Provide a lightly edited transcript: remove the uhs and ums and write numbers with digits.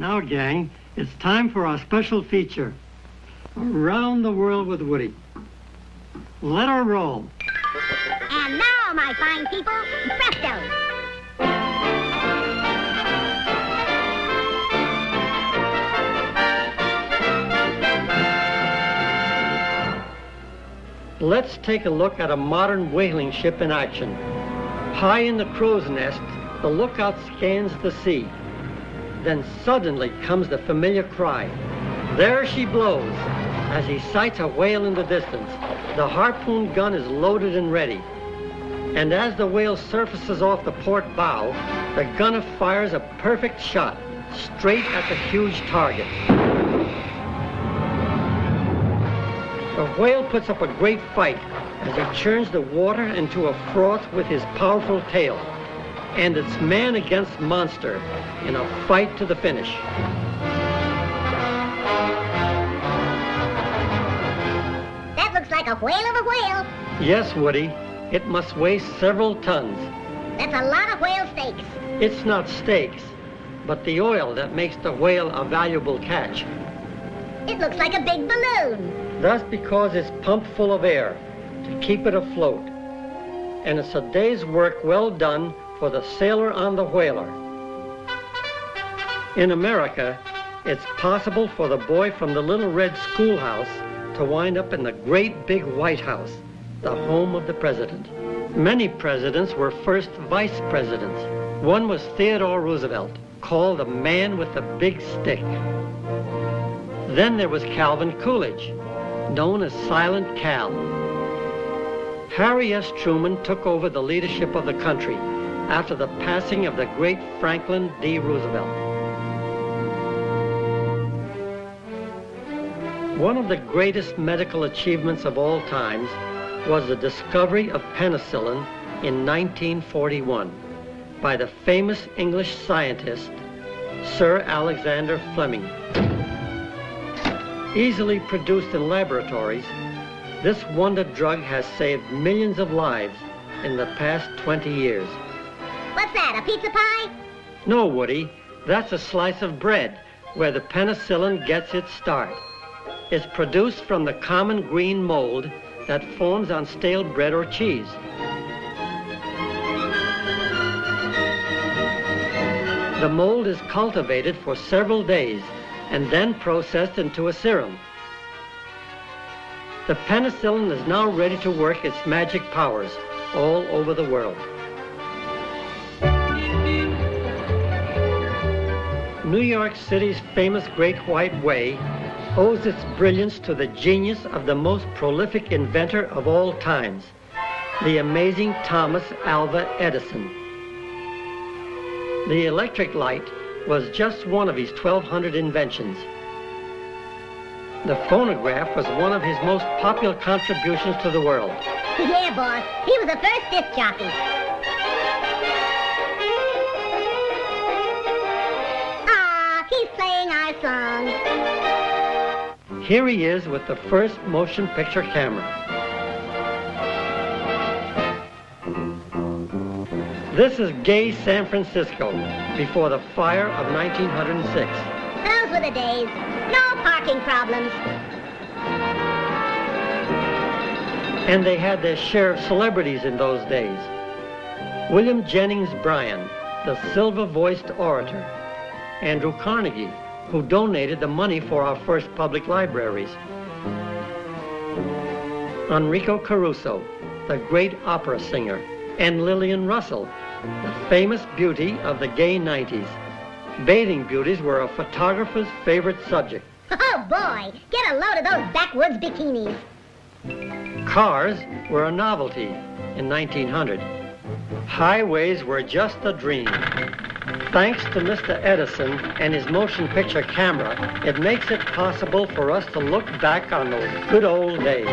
Now, gang, it's time for our special feature, Around the World with Woody. Let her roll. And now, my fine people, presto! Let's take a look at a modern whaling ship in action. High in the crow's nest, the lookout scans the sea. Then suddenly comes the familiar cry. There she blows. As he sights a whale in the distance, the harpoon gun is loaded and ready. And as the whale surfaces off the port bow, the gunner fires a perfect shot, straight at the huge target. The whale puts up a great fight as he churns the water into a froth with his powerful tail. And it's man against monster in a fight to the finish. That looks like a whale of a whale. Yes, Woody. It must weigh several tons. That's a lot of whale steaks. It's not steaks, but the oil that makes the whale a valuable catch. It looks like a big balloon. That's because it's pumped full of air to keep it afloat. And it's a day's work well done for the sailor on the whaler. In America, it's possible for the boy from the little red schoolhouse to wind up in the great big White House, the home of the president. Many presidents were first vice presidents. One was Theodore Roosevelt, called the man with the big stick. Then there was Calvin Coolidge, known as Silent Cal. Harry S. Truman took over the leadership of the country after the passing of the great Franklin D. Roosevelt. One of the greatest medical achievements of all times was the discovery of penicillin in 1941 by the famous English scientist, Sir Alexander Fleming. Easily produced in laboratories, this wonder drug has saved millions of lives in the past 20 years. What's that, a pizza pie? No, Woody, that's a slice of bread where the penicillin gets its start. It's produced from the common green mold that forms on stale bread or cheese. The mold is cultivated for several days and then processed into a serum. The penicillin is now ready to work its magic powers all over the world. New York City's famous Great White Way owes its brilliance to the genius of the most prolific inventor of all times, the amazing Thomas Alva Edison. The electric light was just one of his 1,200 inventions. The phonograph was one of his most popular contributions to the world. Yeah, boss. He was the first disc jockey. Ah, he's playing our song. Here he is with the first motion picture camera. This is gay San Francisco before the fire of 1906. Those were the days. No parking problems. And they had their share of celebrities in those days. William Jennings Bryan, the silver-voiced orator. Andrew Carnegie, who donated the money for our first public libraries. Enrico Caruso, the great opera singer. And Lillian Russell, the famous beauty of the gay 90s. Bathing beauties were a photographer's favorite subject. Oh, boy. Get a load of those backwoods bikinis. Cars were a novelty in 1900. Highways were just a dream. Thanks to Mr. Edison and his motion picture camera, it makes it possible for us to look back on those good old days.